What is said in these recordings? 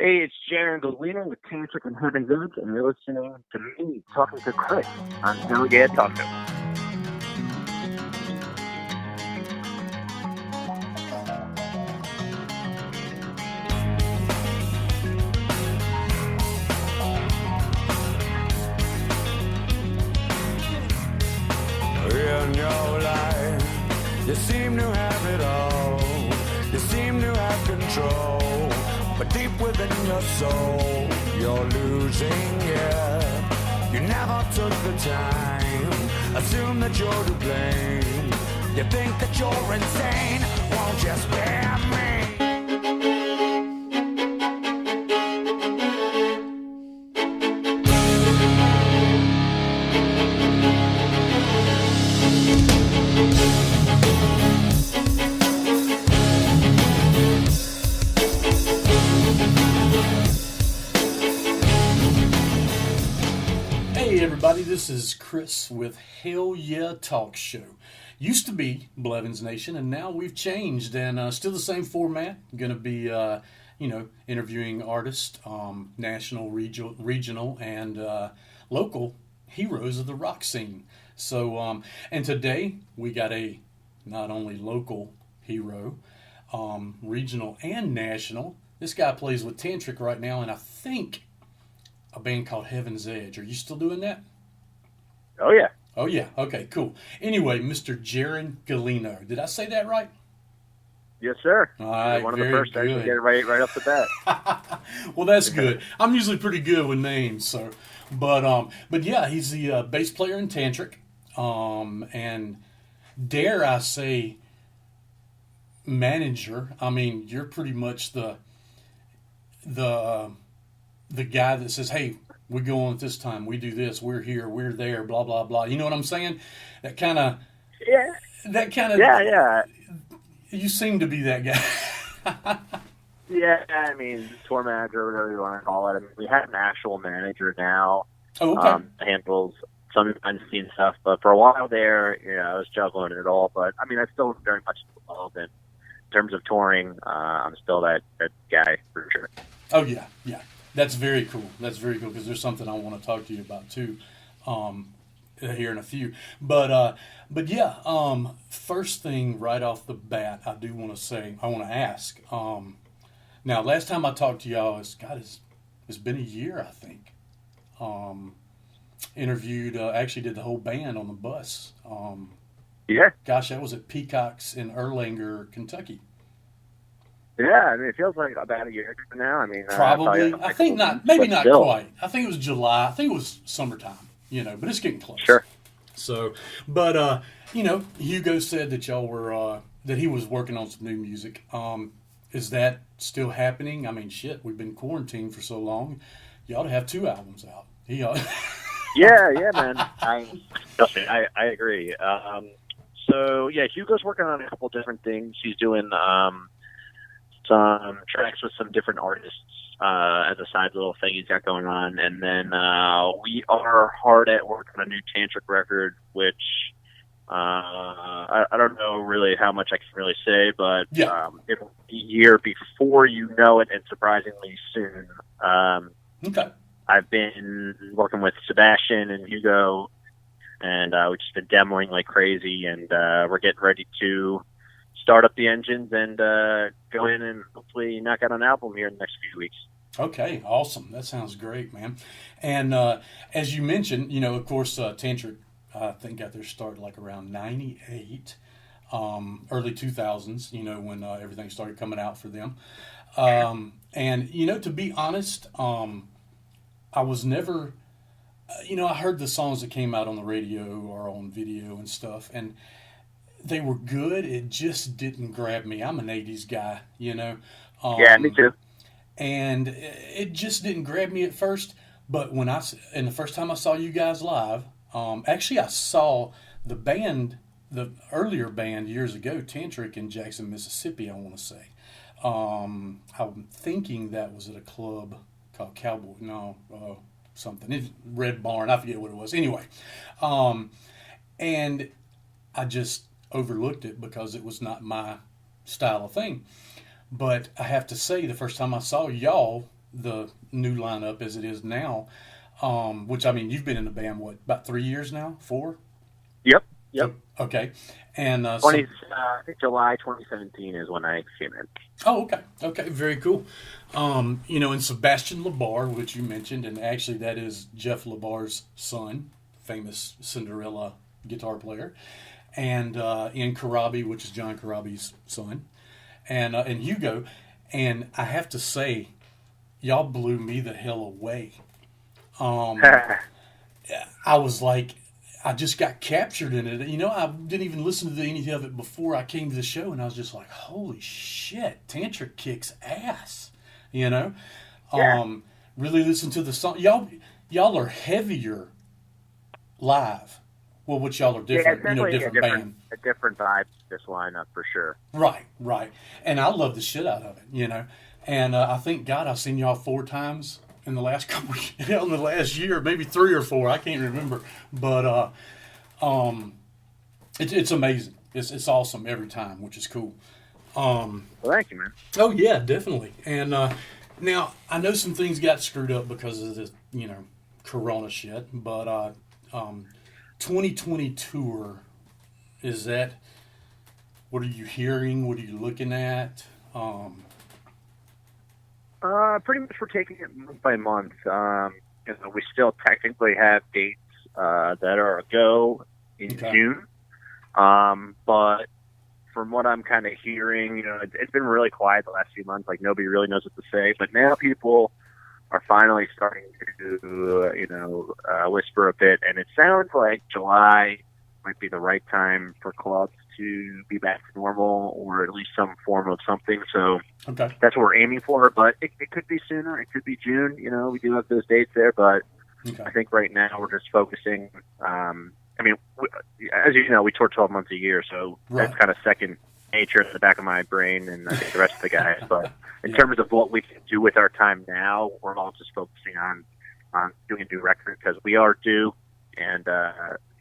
Hey, it's Jaron Gulino with Tantric and Heavens Edge, and you're listening to me talking to Chris on Hell Yeah Talk Show. In your life, you seem to have it all. You seem to have control, but deep within your soul, you're losing it. You never took the time, assume that you're to blame. You think that you're insane, won't you spare me? Hey everybody, this is Chris with Hell Yeah Talk Show. Used to be Blevins Nation, and now we've changed, and still the same format. Going to be, interviewing artists, national, regional, and local heroes of the rock scene. So, and today we got a not only local hero, regional and national. This guy plays with Tantric right now, and I think a band called Heaven's Edge. Are you still doing that? Oh, yeah. Oh, yeah. Okay, cool. Anyway, Mr. Jaron Gulino. Did I say that right? Yes, sir. All right, One of the very first to good. get it right off the bat. Well, that's good. I'm usually pretty good with names, so. But yeah, he's the bass player in Tantric, and dare I say, manager. I mean, you're pretty much the guy that says, "Hey, we go on at this time. We do this. We're here. We're there. Blah blah blah." You know what I'm saying? That kind of. Yeah. That kind of. Yeah. You seem to be that guy. Yeah, I mean, tour manager, whatever you want to call it. I mean, we have an actual manager now. Oh, okay. Handles some behind-the-scenes stuff, but for a while there, I was juggling it all. But I mean, I still very much involved in terms of touring. I'm still that guy for sure. Oh yeah. That's very cool. That's very cool because there's something I want to talk to you about too, here in a few. But yeah. First thing right off the bat, I do want to say, I want to ask. Now, last time I talked to y'all, it's been a year, I think. Interviewed, actually did the whole band on the bus. Yeah. Gosh, that was at Peacock's in Erlanger, Kentucky. Yeah, I mean, it feels like about a year ago now. I mean, Probably. I think not. Maybe not still. quite. I think it was July. I think it was summertime. But it's getting close. Sure. So, but Hugo said that y'all were that he was working on some new music. Is that still happening? I mean, shit, we've been quarantined for so long. You ought to have 2 albums out. He ought. Yeah, man. I agree. So yeah, Hugo's working on a couple different things. He's doing some tracks with some different artists as a side little thing he's got going on, and then we are hard at work on a new Tantric record, which I don't know really how much I can really say, but Yeah. It'll be a year before you know it, and surprisingly soon. Okay. I've been working with Sebastian and Hugo, and we've just been demoing like crazy, and we're getting ready to start up the engines and go in and hopefully knock out an album here in the next few weeks. Okay, awesome. That sounds great, man. And as you mentioned, of course, Tantric, I think got their start like around 98, early 2000s, when everything started coming out for them. And, to be honest, I was never, I heard the songs that came out on the radio or on video and stuff, and they were good. It just didn't grab me. I'm an 80s guy, Yeah, me too. And it just didn't grab me at first. But and the first time I saw you guys live, actually I saw the earlier band years ago, Tantric in Jackson, Mississippi, I want to say. I'm thinking that was at a club called Cowboy, something. It's Red Barn, I forget what it was. Anyway, and I just overlooked it because it was not my style of thing. But I have to say, the first time I saw y'all, the new lineup as it is now. Which, I mean, you've been in the band, what, about 3 years now? 4? Yep. Yep. Okay. And I think July 2017 is when I came in. Oh, okay. Okay, very cool. And Sebastian LeBar, which you mentioned, and actually that is Jeff LeBar's son, famous Cinderella guitar player, and Ian Karabi, which is John Karabi's son, and Hugo. And I have to say, y'all blew me the hell away. I was like, I just got captured in it. I didn't even listen to any of it before I came to the show, and I was just like, holy shit, Tantric kicks ass. Yeah. Really listen to the song. Y'all are heavier live. Well, which y'all are different, different band. A different vibe to this lineup for sure. Right. And I love the shit out of it, And I thank God I've seen y'all 4 times in the last in the last year, maybe 3 or 4, I can't remember. But it's amazing. It's awesome every time, which is cool. Well, thank you, man. Oh yeah, definitely. And now I know some things got screwed up because of this, Corona shit. But 2020 tour, is that? What are you hearing? What are you looking at? Pretty much we're taking it month by month. We still technically have dates that are a go in June. But from what I'm kind of hearing, it's been really quiet the last few months. Like, nobody really knows what to say. But now people are finally starting to, whisper a bit. And it sounds like July might be the right time for clubs to be back to normal, or at least some form of something. So that's what we're aiming for. But it could be sooner. It could be June. We do have those dates there. But I think right now we're just focusing. As you know, we tour 12 months a year, so that's kind of second nature in the back of my brain and I think the rest of the guys. But in terms of what we can do with our time now, we're all just focusing on doing a new record because we are due, and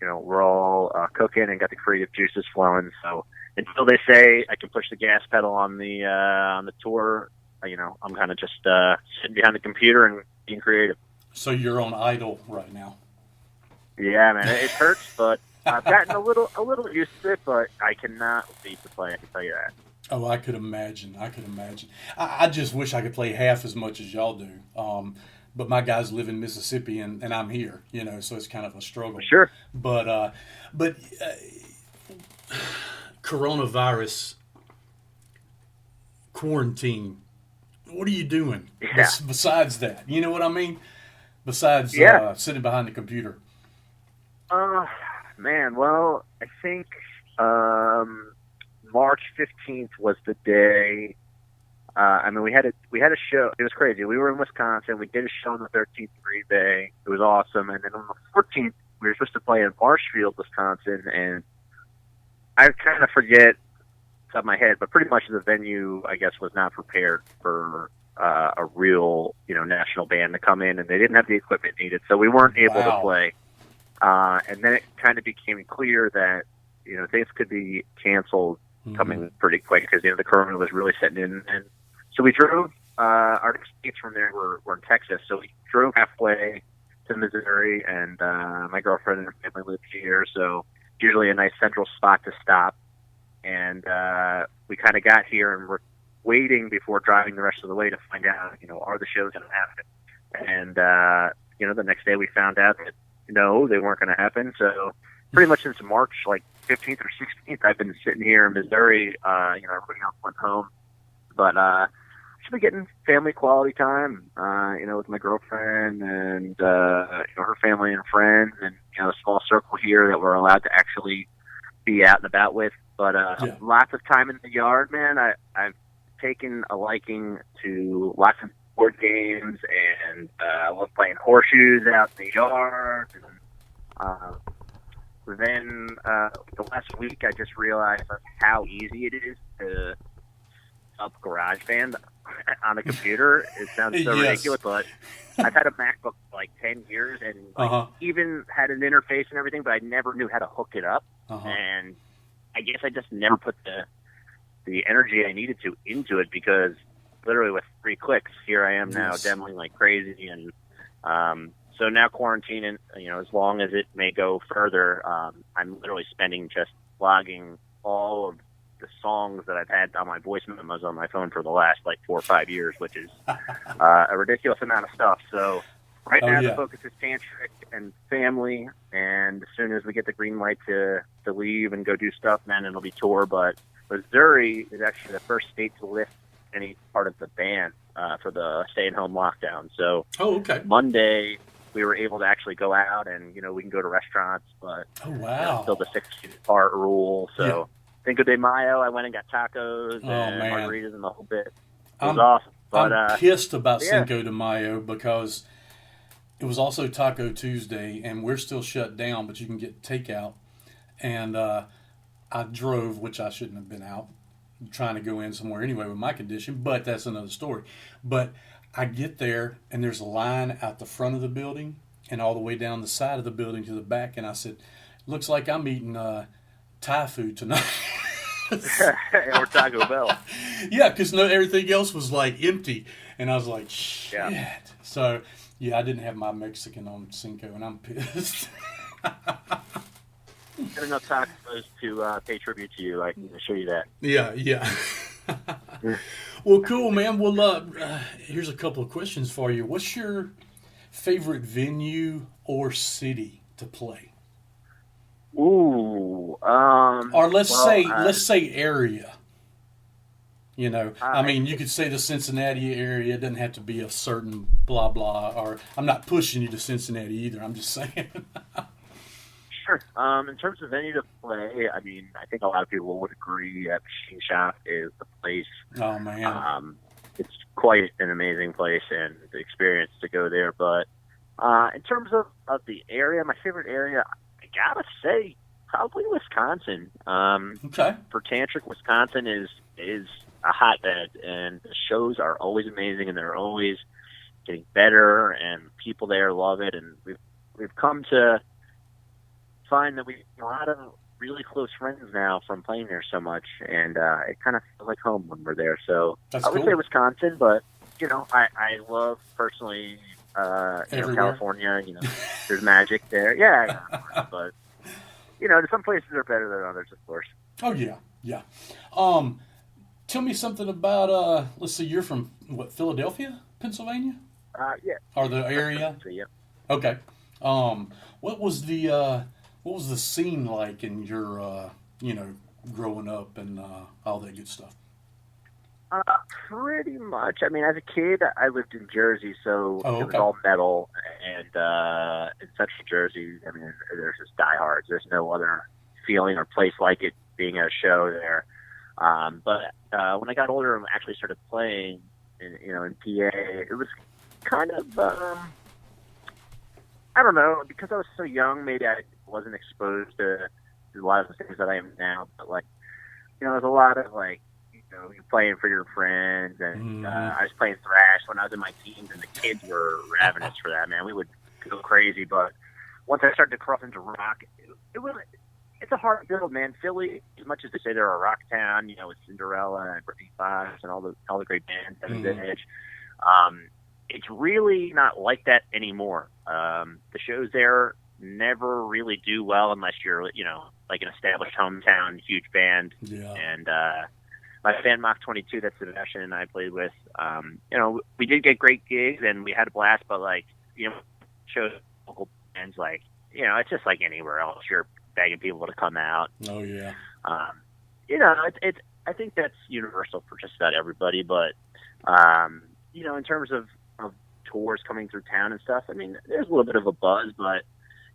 we're all cooking and got the creative juices flowing. So until they say I can push the gas pedal on the tour, I'm kind of just sitting behind the computer and being creative. So you're on idle right now. Yeah, man, it hurts, but I've gotten a little used to it. But I cannot wait to play. I can tell you that. Oh, I could imagine. I just wish I could play half as much as y'all do. But my guys live in Mississippi, and I'm here, so it's kind of a struggle. Sure. But coronavirus quarantine. What are you doing besides that? You know what I mean? Besides sitting behind the computer. Man, well, I think March 15th was the day. We had a show. It was crazy. We were in Wisconsin. We did a show on the 13th in Green Bay. It was awesome. And then on the 14th, we were supposed to play in Marshfield, Wisconsin. And I kind of forget top of my head, but pretty much the venue, I guess, was not prepared for a real, national band to come in, and they didn't have the equipment needed, so we weren't able to play. And then it kind of became clear that, things could be canceled coming pretty quick because, the corona was really setting in. And so we drove, our dates from there were in Texas, so we drove halfway to Missouri, and my girlfriend and her family live here, so usually a nice central spot to stop. And we kind of got here and we're waiting before driving the rest of the way to find out, are the shows going to happen? And, the next day we found out that, no, they weren't going to happen. So pretty much since March, like 15th or 16th, I've been sitting here in Missouri. Everybody else went home. But just been getting family quality time, with my girlfriend and, her family and friends and, a small circle here that we're allowed to actually be out and about with. But lots of time in the yard, man. I've taken a liking to lots of board games, and I love playing horseshoes out in the yard. And, then the last week, I just realized how easy it is to up GarageBand on a computer. It sounds so ridiculous, but I've had a MacBook for like 10 years and even had an interface and everything, but I never knew how to hook it up. And I guess I just never put the energy I needed to into it because literally with 3 clicks, here I am now Yes. demoing like crazy. And so now quarantining, as long as it may go further, I'm literally spending just logging all of the songs that I've had on my voice memos on my phone for the last like 4 or 5 years, which is a ridiculous amount of stuff. So right now the focus is tantric and family, and as soon as we get the green light to leave and go do stuff, then it'll be tour. But Missouri is actually the first state to lift any part of the ban for the stay-at-home lockdown. So Monday we were able to actually go out and, we can go to restaurants, but still the 6 feet apart rule. So Cinco de Mayo, I went and got tacos and margaritas and the whole bit. It was awesome. But, I'm pissed about Cinco de Mayo because it was also Taco Tuesday, and we're still shut down, but you can get takeout. And I drove, which I shouldn't have been out, trying to go in somewhere anyway with my condition, but that's another story. But I get there, and there's a line out the front of the building and all the way down the side of the building to the back, and I said, looks like I'm eating Thai food tonight. Or Taco Bell. Yeah, because everything else was like empty, and I was like, shit. Yeah. So, I didn't have my Mexican on Cinco, and I'm pissed. Got enough tacos to pay tribute to you. I can show you that. Yeah. Well, cool, man. Well, here's a couple of questions for you. What's your favorite venue or city to play? Ooh. Or let's say area. I mean, you could say the Cincinnati area. It doesn't have to be a certain blah blah. Or I'm not pushing you to Cincinnati either. I'm just saying. Sure. In terms of venue to play, I mean, I think a lot of people would agree that Machine Shop is the place. Oh, man. It's quite an amazing place and the experience to go there. But in terms of the area, my favorite area, I gotta say, probably Wisconsin. For Tantric, Wisconsin is a hotbed, and the shows are always amazing, and they're always getting better, and people there love it. And we've come to find that we have a lot of really close friends now from playing there so much, and it kind of feels like home when we're there. So I would say Wisconsin, but I love personally California. There's magic there. Yeah, but some places are better than others, of course. Oh yeah. Tell me something about let's see, you're from Philadelphia, Pennsylvania? Yeah. Or the area? Yeah. Okay. What was the scene like in your growing up and all that good stuff? Pretty much. I mean, as a kid, I lived in Jersey, so it was all metal. And in Central Jersey, I mean, there's just diehards. There's no other feeling or place like it being at a show there. But when I got older and actually started playing, in PA, it was kind of, I don't know, because I was so young, maybe I wasn't exposed to a lot of the things that I am now. But there's a lot of you're playing for your friends, and I was playing thrash when I was in my teens, and the kids were ravenous for that. Man, we would go crazy. But once I started to cross into rock, it's a hard build, man. Philly, as much as they say they're a rock town, with Cinderella and Britney Spears and all the great bands, Heavens Edge, it's really not like that anymore. The shows there never really do well unless you're, like an established hometown, huge band. Yeah. And my band Mach 22 that Sebastian and I played with, we did get great gigs and we had a blast, but shows local bands it's just like anywhere else. You're begging people to come out. Oh yeah. I think that's universal for just about everybody, but in terms of tours coming through town and stuff, I mean, there's a little bit of a buzz, but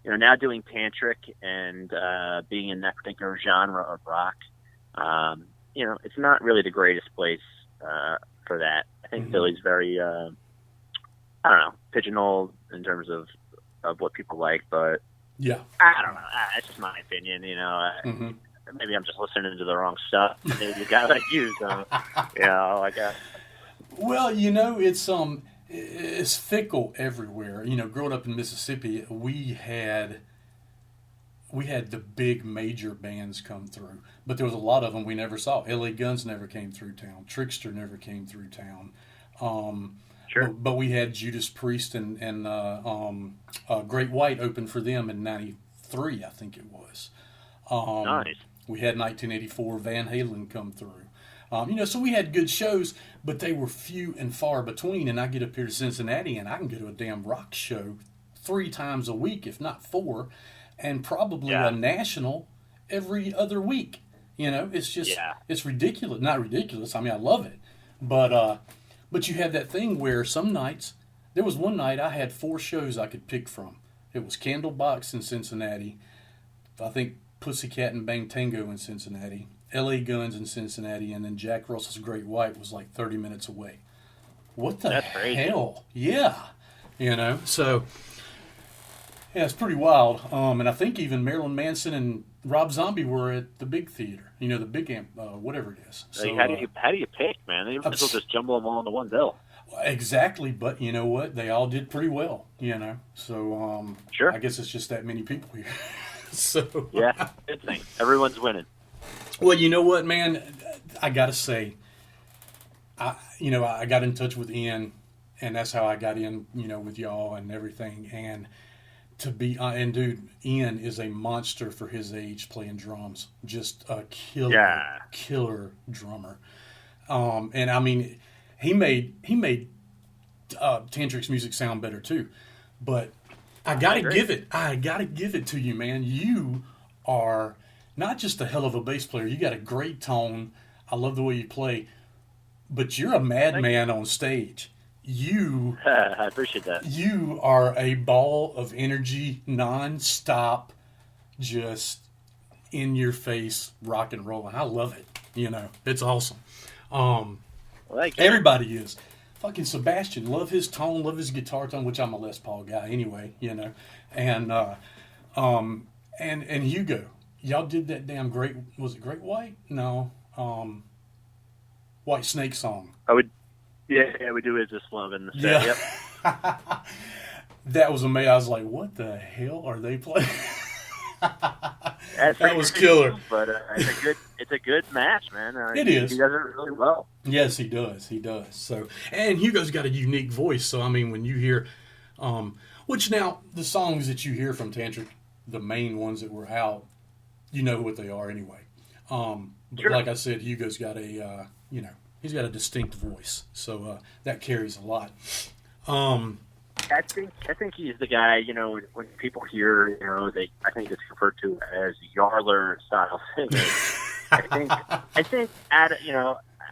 now doing Tantric and being in that particular genre of rock, it's not really the greatest place for that. I think Philly's very, pigeonholed in terms of what people like, but yeah, I don't know. That's just my opinion. Maybe I'm just listening to the wrong stuff. Maybe a guy like you, so I guess. Well, it's fickle everywhere. Growing up in Mississippi, we had, we had the big major bands come through, but there was a lot of them we never saw. L.A. Guns never came through town. Trickster never came through town. Sure. But we had Judas Priest and Great White open for them in '93, I think it was. Nice. We had 1984 Van Halen come through. So we had good shows, but they were few and far between. And I get up here to Cincinnati, and I can go to a damn rock show 3 times a week, if not 4, and probably a national every other week. It's just it's ridiculous. Not ridiculous. I mean, I love it, but you have that thing where some nights. There was one night I had 4 shows I could pick from. It was Candlebox in Cincinnati, I think Pussycat and Bang Tango in Cincinnati, L.A. Guns in Cincinnati, and then Jack Russell's Great White was like 30 minutes away. What the hell? Yeah. So, yeah, it's pretty wild. And I think even Marilyn Manson and Rob Zombie were at the big theater, the big amp, whatever it is. So, how do you pick, man? They might as well just jumble them all into one bill. Exactly, but you know what? They all did pretty well, So, sure. I guess it's just that many people here. So yeah, good thing. Everyone's winning. Well, you know what, man? I gotta say, I got in touch with Ian, and that's how I got in, with y'all and everything. And dude, Ian is a monster for his age playing drums. Just a killer drummer. And I mean, he made Tantric's music sound better too. But I gotta give it to you, man. You are not just a hell of a bass player. You got a great tone. I love the way you play, but you're a madman on stage. I appreciate that. You are a ball of energy, non-stop, just in your face, rock and roll. And I love it. It's awesome. Everybody is. Fucking Sebastian, love his tone, love his guitar tone, which I'm a Les Paul guy anyway, and Hugo, y'all did that damn Great White? No, White Snake song. We do Is This Love in the set. Yep. That was amazing. I was like, what the hell are they playing? That was killer. But it's a good match, man. It is. He does it really well. Yes, he does. He does. So, and Hugo's got a unique voice. So, I mean, when you hear, which now the songs that you hear from Tantric, the main ones that were out, you know what they are anyway. But sure. Like I said, Hugo's got a, he's got a distinct voice. So that carries a lot. I think he's the guy. When people hear, I think it's referred to as Yarler style singing. I think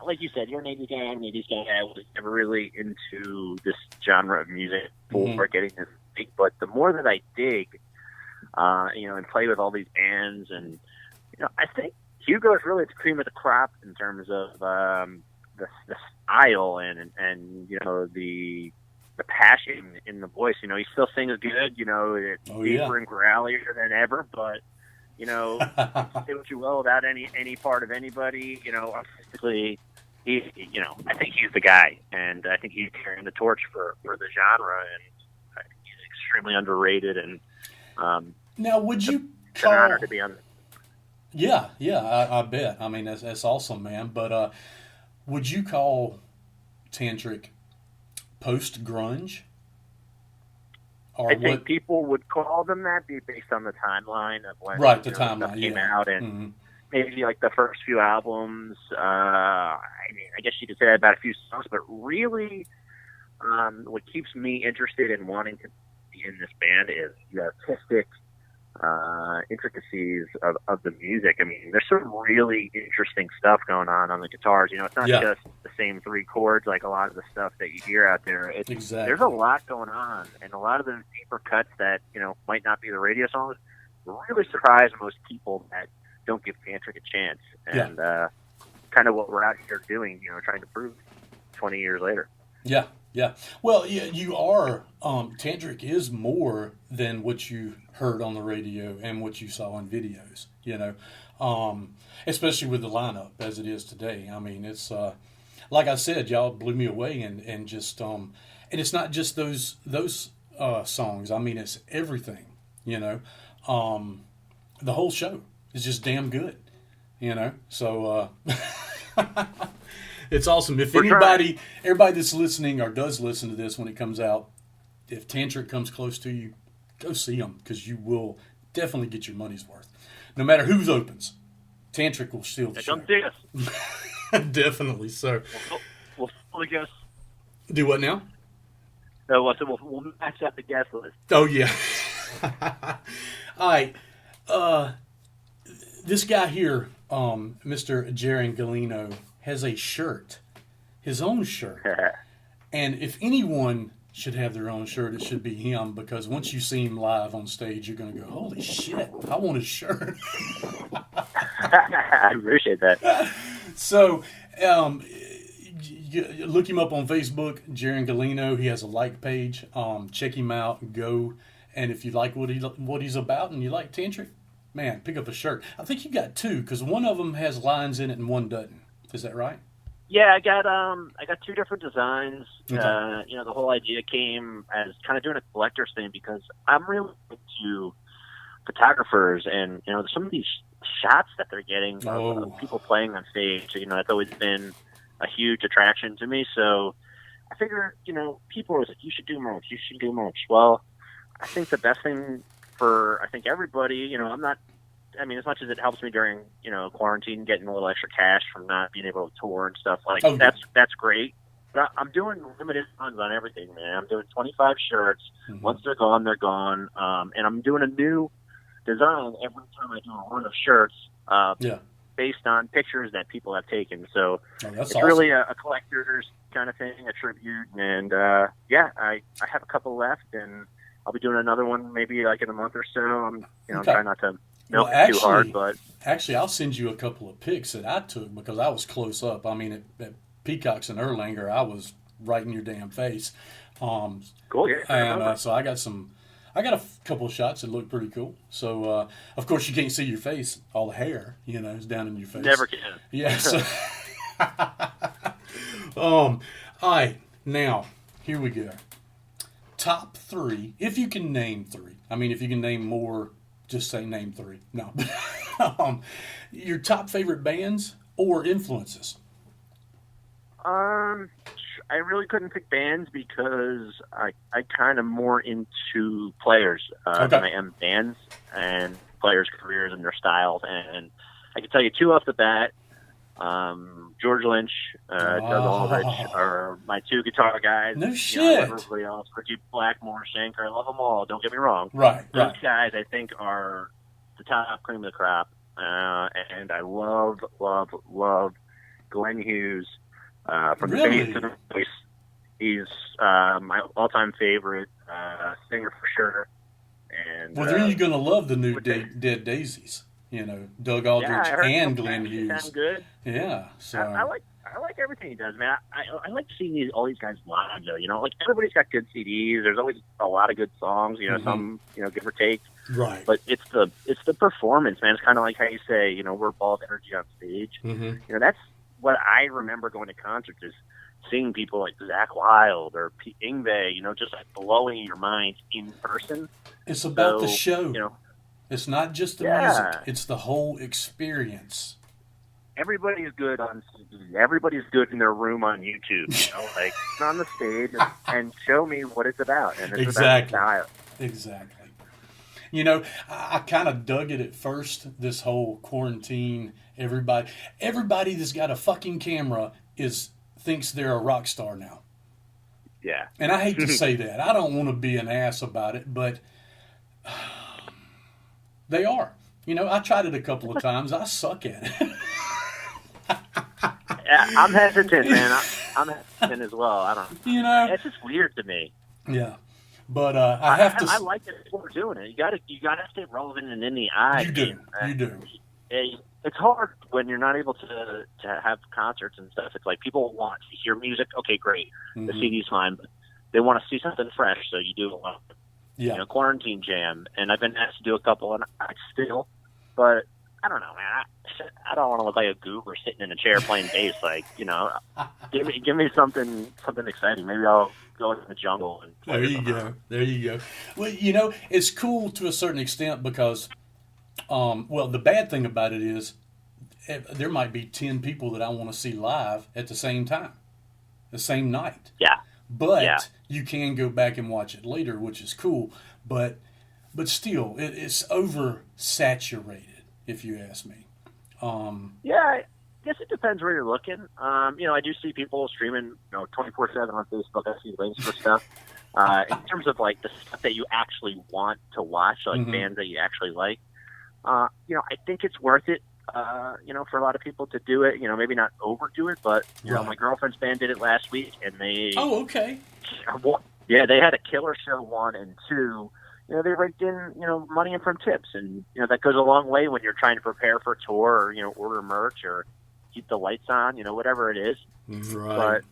like you said, you're an 80s guy, I'm an 80s guy. I was never really into this genre of music before getting this big. But the more that I dig, and play with all these bands, and I think Hugo is really the cream of the crop in terms of the style and the passion in the voice. He still sings good. It's deeper and growlier than ever, but say what you will about any part of anybody. Artistically, I think he's the guy, and I think he's carrying the torch for the genre, and he's extremely underrated. And now, would you it's an honor to be on? Yeah, I bet. I mean, that's awesome, man. But would you call Tantric post-grunge? I think people would call them that based on the timeline of when the timeline stuff came out, and maybe like the first few albums. I guess you could say that about a few songs, but really, what keeps me interested in wanting to be in this band is the artistic intricacies of the music. I mean, there's some really interesting stuff going on the guitars. It's not just the same 3 chords like a lot of the stuff that you hear out there. Exactly. There's a lot going on, and a lot of those deeper cuts that might not be the radio songs really surprise most people that don't give Tantric a chance. And kind of what we're out here doing, trying to prove 20 years later. Yeah. Well, you are. Tantric is more than what you heard on the radio and what you saw in videos. Especially with the lineup as it is today. I mean, it's like I said, y'all blew me away, and just and it's not just those songs. I mean, it's everything. the whole show is just damn good, you know. So it's awesome. If everybody that's listening or does listen to this when it comes out, if Tantric comes close to you, go see them, because you will definitely get your money's worth. No matter who opens, Tantric will steal the show. Come see us. Definitely so. We'll fill the guest. Do what now? We'll match up the guest list. Oh, yeah. All right. This guy here, Mr. Jaron Gulino, has a shirt, his own shirt. And if anyone should have their own shirt, it should be him, because once you see him live on stage, you're going to go, holy shit, I want his shirt. I appreciate that. So, you look him up on Facebook, Jaron Gulino. He has a like page. Check him out. Go, and if you like what he's about and you like Tantric, man, pick up a shirt. I think you got two, because one of them has lines in it and one doesn't. Is that right? Yeah, I got two different designs. Okay. The whole idea came as kind of doing a collector's thing, because I'm really into photographers, and some of these shots that they're getting of people playing on stage. That's always been a huge attraction to me. So I figure, people are like, you should do merch. You should do merch. Well, I think the best thing for everybody, as much as it helps me during, quarantine, getting a little extra cash from not being able to tour and stuff, that's great. But I'm doing limited runs on everything, man. I'm doing 25 shirts. Mm-hmm. Once they're gone, they're gone. And I'm doing a new design every time I do a run of shirts, based on pictures that people have taken. So it's awesome. Really a collector's kind of thing, a tribute. And I have a couple left, and I'll be doing another one maybe like in a month or so. I'm trying not to milk it too hard, but actually, I'll send you a couple of pics that I took, because I was close up. I mean, at Peacocks and Erlanger, I was right in your damn face. Cool. Yeah. And so I got a couple of shots that look pretty cool. So of course you can't see your face. All the hair, is down in your face. Never can. Yeah. So, all right. Now here we go. Top 3, if you can name 3. I mean, if you can name more, just say name 3. No. Your top favorite bands or influences? I really couldn't pick bands, because I kind of more into players than I am bands, and players' careers and their styles. And I can tell you 2 off the bat. George Lynch, Doug Aldrich are my 2 guitar guys. No shit. Everybody else, Ricky Blackmore, Shanker, I love them all. Don't get me wrong. Right. Those guys, I think, are the top cream of the crop. And I love Glenn Hughes. From the bass to the voice, he's my all-time favorite singer for sure. And well, then you're gonna love the new Dead Daisies. Doug Aldrich and Glenn Hughes. Sound good. Yeah, so I like everything he does, man. I like seeing all these guys live, though. Like, everybody's got good CDs. There's always a lot of good songs. Mm-hmm. Some give or take. Right. But it's the performance, man. It's kind of like how you say, we're a ball of energy on stage. Mm-hmm. That's what I remember going to concerts, is seeing people like Zakk Wylde or Pete Yngwie, just like blowing your mind in person. It's about the show. It's not just the music. It's the whole experience. Everybody's good on CD. Everybody's good in their room on YouTube. Like, on the stage and show me what it's about. And it's about style. Exactly. I kind of dug it at first, this whole quarantine. Everybody that's got a fucking camera thinks they're a rock star now. Yeah. And I hate to say that. I don't want to be an ass about it, but they are. I tried it a couple of times. I suck at it. Yeah, I'm hesitant, man. I'm hesitant as well. I don't. It's just weird to me. Yeah, but I have to. I like that we're doing it. You got to stay relevant and in the eye. You do. You do. It's hard when you're not able to have concerts and stuff. It's like people want to hear music. Okay, great. Mm-hmm. The CD's fine, but they want to see something fresh. So you do a lot. Quarantine jam, and I've been asked to do a couple, and I still, but I don't know, man. I don't want to look like a goober sitting in a chair playing bass. Like, give me something exciting. Maybe I'll go into the jungle and There you go. Well, it's cool to a certain extent, because Well, the bad thing about it is there might be 10 people that I want to see live at the same time, the same night. Yeah. But Yeah. you can go back and watch it later, which is cool. But still, it's oversaturated, if you ask me. Yeah, I guess it depends where you're looking. I do see people streaming, 24/7 on Facebook. I see links for stuff. In terms of like the stuff that you actually want to watch, like bands that you actually like, I think it's worth it. For a lot of people to do it, maybe not overdo it, but my girlfriend's band did it last week, and they okay. Yeah, they had a killer show 1 and 2. They raked in, money in from tips, and that goes a long way when you're trying to prepare for a tour or order merch or keep the lights on, whatever it is. Right. But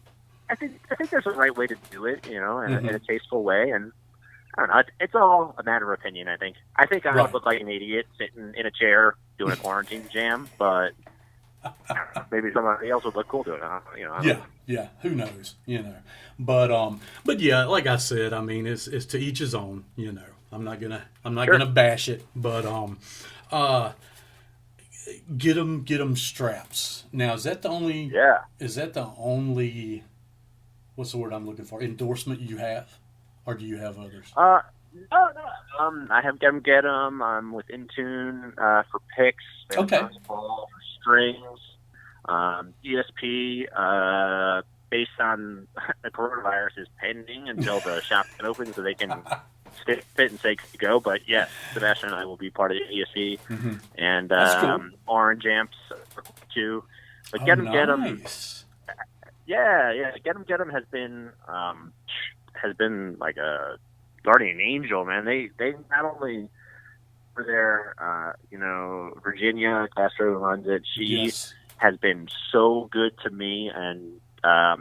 I think there's a right way to do it, in a tasteful way, and I don't know. It's all a matter of opinion. I think I Right. look like an idiot sitting in a chair doing a quarantine jam, but I don't know, maybe somebody else would look cool doing it. I don't know. Yeah. Who knows? But yeah, like I said, I mean, it's to each his own. I'm not gonna bash it, but get them straps. Now, is that the only? Yeah. Is that the only? What's the word I'm looking for? Endorsement you have, or do you have others? No. I have Get 'em. I'm with Intune for picks. Okay. For strings. ESP. Based on the coronavirus is pending until the shop can open, so they can fit and say go. But yes, Sebastian and I will be part of the ESP and cool. Orange Amps too. But Get 'em. Nice. Yeah. Get 'em has been like a guardian angel, man. They not only were there, Virginia Castro runs it. She has been so good to me, and my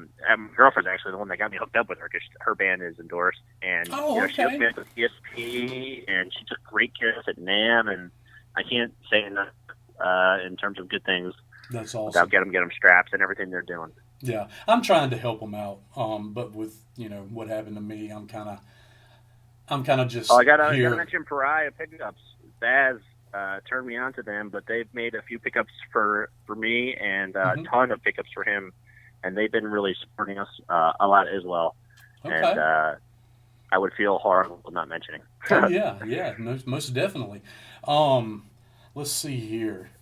girlfriend's actually the one that got me hooked up with her because her band is endorsed, and she hooked me up with ESP, and she took great care of us at NAMM, and I can't say enough in terms of good things. That's awesome. About Get 'em straps and everything they're doing. Yeah, I'm trying to help them out, but with what happened to me, I'm kind of just. I gotta here. mention Pariah pickups. Baz turned me on to them, but they've made a few pickups for me and a ton of pickups for him, and they've been really supporting us a lot as well. Okay. And I would feel horrible not mentioning. Oh yeah, most definitely. Let's see here.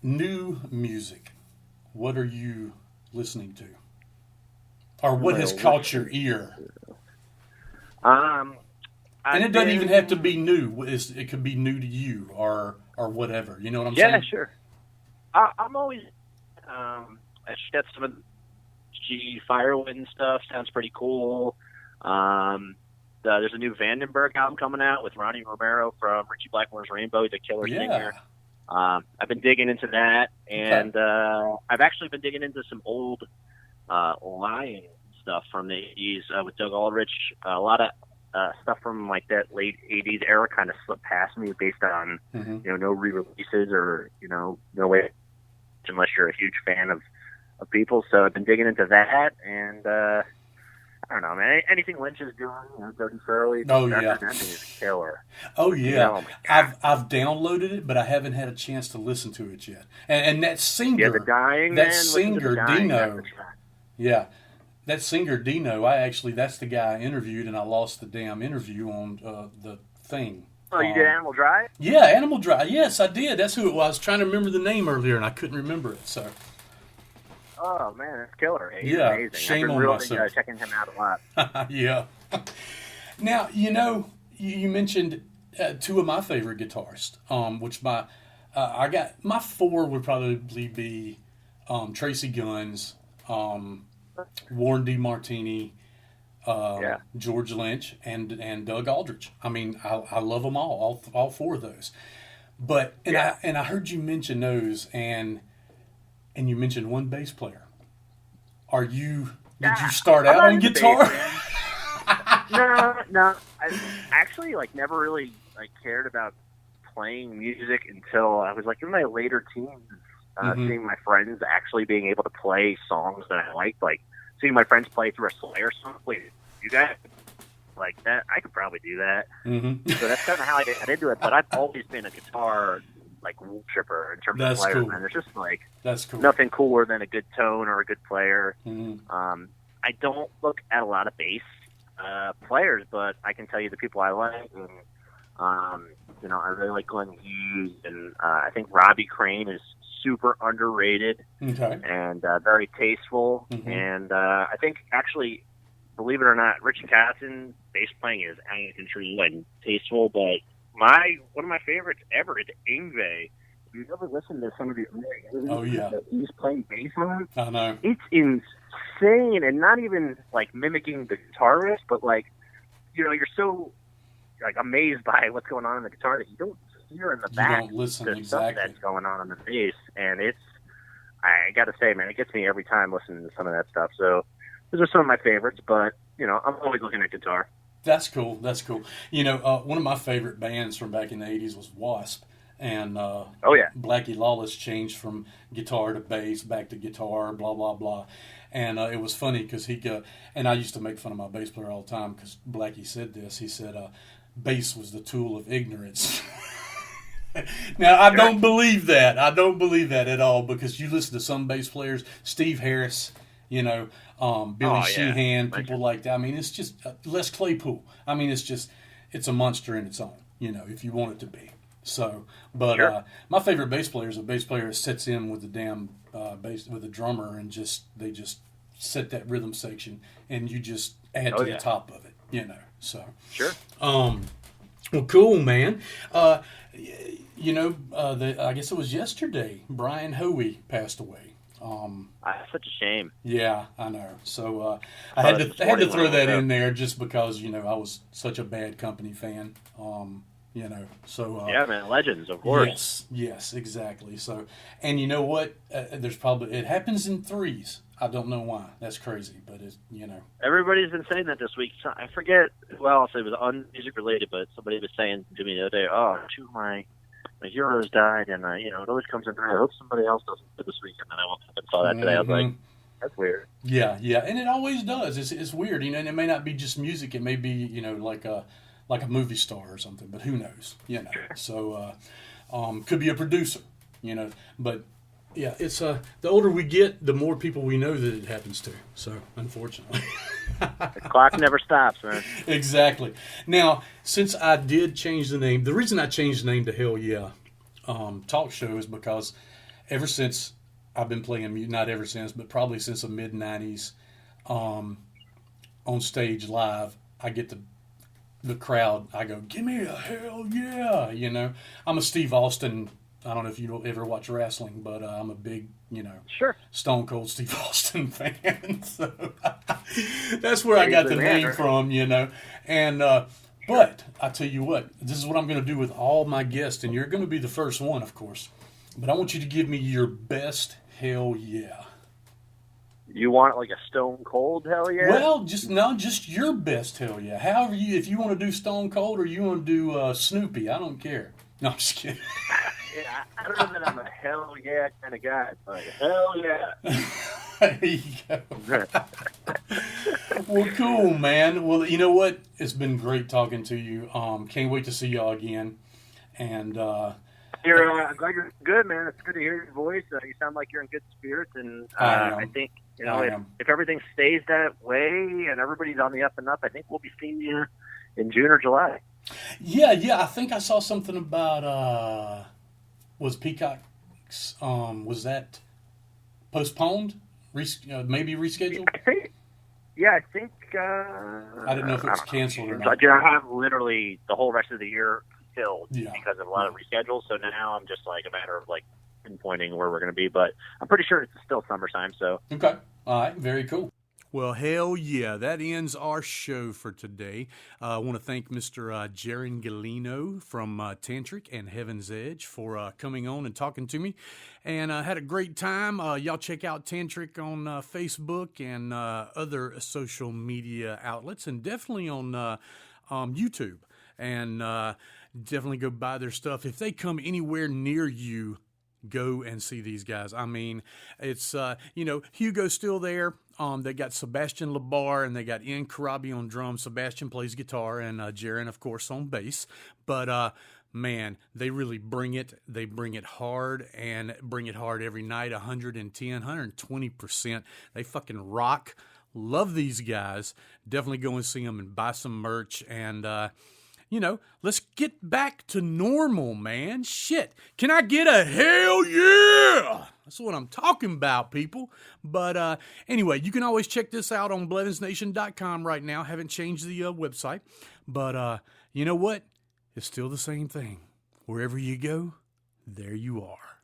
New music. What are you listening to, or what has caught your ear? And it doesn't even have to be new. It could be new to you, or whatever. You know what I'm saying? Yeah, sure. I'm always. I got some of the G Firewind stuff. Sounds pretty cool. There's a new Vandenberg album coming out with Ronnie Romero from Richie Blackmore's Rainbow. He's a killer singer. I've been digging into that, and I've actually been digging into some old Lion stuff from the 80s with Doug Aldrich. A lot of stuff from like that late 80s era kind of slipped past me based on no re-releases or no way, unless you're a huge fan of people. So I've been digging into that, and I don't know, man. Anything Lynch is doing, Dirty Fairly. Oh yeah, is killer. Oh yeah, I've downloaded it, but I haven't had a chance to listen to it yet. And that singer, The Dying, that man, singer Dying, Dino, that singer Dino. That's the guy I interviewed, and I lost the damn interview on the thing. Oh, you did Animal Drive? Yeah, Animal Drive. Yes, I did. That's who it was. I was trying to remember the name earlier, and I couldn't remember it. So. Oh man, that's killer. He's yeah, amazing. Shame I've been on really myself. checking him out a lot. Yeah. Now you mentioned two of my favorite guitarists, which I got my 4 would probably be Tracy Guns, Warren DeMartini, George Lynch, and Doug Aldrich. I mean, I love them all 4 of those. But I heard you mention those, and you mentioned one bass player. Did you start out on guitar? No. I actually never really cared about playing music until I was in my later teens. Seeing my friends actually being able to play songs that I liked, seeing my friends play through a Slayer song. Wait, you guys? like that. I could probably do that. Mm-hmm. So that's kind of how I got into it. But I've always been a guitar like worshiper in terms That's of players. cool. And there's just like That's cool. nothing cooler than a good tone or a good player. Mm-hmm. I don't look at a lot of bass players, but I can tell you the people I like. And you know, I really like Glenn Hughes, and I think Robbie Crane is super underrated Okay. and very tasteful. Mm-hmm. And I think actually, believe it or not, Richie Casson bass playing is out of control and tasteful. But one of my favorites ever is Yngwie. If you've ever listened to some of the early that he's playing bass on, I know. it's insane, and not even like mimicking the guitarist, but like, you know, you're so like amazed by what's going on in the guitar that you don't hear in the back. You don't listen the exactly. stuff that's going on in the bass, and I got to say, man, it gets me every time listening to some of that stuff. So those are some of my favorites, but you know, I'm always looking at guitar. That's cool. That's cool. You know, one of my favorite bands from back in the 80s was Wasp. And Blackie Lawless changed from guitar to bass, back to guitar, blah, blah, blah. And it was funny because and I used to make fun of my bass player all the time because Blackie said this. He said, bass was the tool of ignorance. Now, I don't believe that. I don't believe that at all, because you listen to some bass players, Steve Harris, you know, Billy Sheehan, people like that. I mean, it's just Les Claypool. I mean, it's a monster in its own, you know, if you want it to be. So, but my favorite bass player is a bass player that sits in with the damn bass, with the drummer, and they just set that rhythm section, and you just add to the top of it, you know. So sure. Well, cool, man. You know, I guess it was yesterday, Brian Hoey passed away. Such a shame. Yeah, I know. So I had to throw that in there just because, you know, I was such a Bad Company fan. You know, so yeah, man, legends, of course. Yes, exactly. So, and you know what? It happens in threes. I don't know why. That's crazy, but it's, you know. Everybody's been saying that this week. So I forget who else. It was music related, but somebody was saying to me the other day, "Oh, two of my heroes died," and you know, it always comes in. I hope somebody else doesn't do this week. And then I went up and saw that today. I was like, "That's weird." Yeah, and it always does. It's weird, you know. And it may not be just music. It may be, you know, like a movie star or something, but who knows, you know. So could be a producer, you know. But yeah, it's the older we get, the more people we know that it happens to. So unfortunately, the clock never stops, man. Exactly. Now, since I did change the name, the reason I changed the name to Hell Yeah Talk Show is because ever since I've been playing music, not ever since, but probably since the mid '90s, on stage live, I get the crowd, I go, "Give me a hell yeah!" You know, I'm a Steve Austin. I don't know if you ever watch wrestling, but I'm a big, you know, Stone Cold Steve Austin fan. So that's where I got the name from, you know. And but I tell you what, this is what I'm going to do with all my guests, and you're going to be the first one, of course. But I want you to give me your best hell yeah. You want like a Stone Cold hell yeah? Well, just your best hell yeah. However if you want to do Stone Cold or you want to do Snoopy, I don't care. No, I'm just kidding. Yeah, I don't know that I'm a hell yeah kind of guy, but hell yeah. There you go. Well, cool, man. Well, you know what? It's been great talking to you. Can't wait to see y'all again. And I'm glad you're good, man. It's good to hear your voice. You sound like you're in good spirits, and I think, you know, if everything stays that way and everybody's on the up and up, I think we'll be seeing you in June or July. Yeah. I think I saw something about was Peacock's was that postponed? Maybe rescheduled? I think. I didn't know if it was canceled or not. I have literally the whole rest of the year filled because of a lot of reschedules. So now I'm just like a matter of like pinpointing where we're going to be, but I'm pretty sure it's still summertime. So okay, all right, very cool. Well, hell yeah, that ends our show for today. I want to thank Mr. Jaron Gulino from Tantric and Heavens Edge for coming on and talking to me. And I had a great time. Y'all check out Tantric on Facebook and other social media outlets, and definitely on YouTube. And definitely go buy their stuff. If they come anywhere near you, go and see these guys. I mean, it's, Hugo's still there. They got Sebastian Labar and they got Ian Karabi on drums. Sebastian plays guitar and Jaron, of course, on bass. But man, they really bring it. They bring it hard and bring it hard every night, 110, 120%. They fucking rock. Love these guys. Definitely go and see them and buy some merch. And, let's get back to normal, man. Shit. Can I get a hell yeah? That's what I'm talking about, people. But anyway, you can always check this out on blevinsnation.com right now. Haven't changed the website. But you know what? It's still the same thing. Wherever you go, there you are.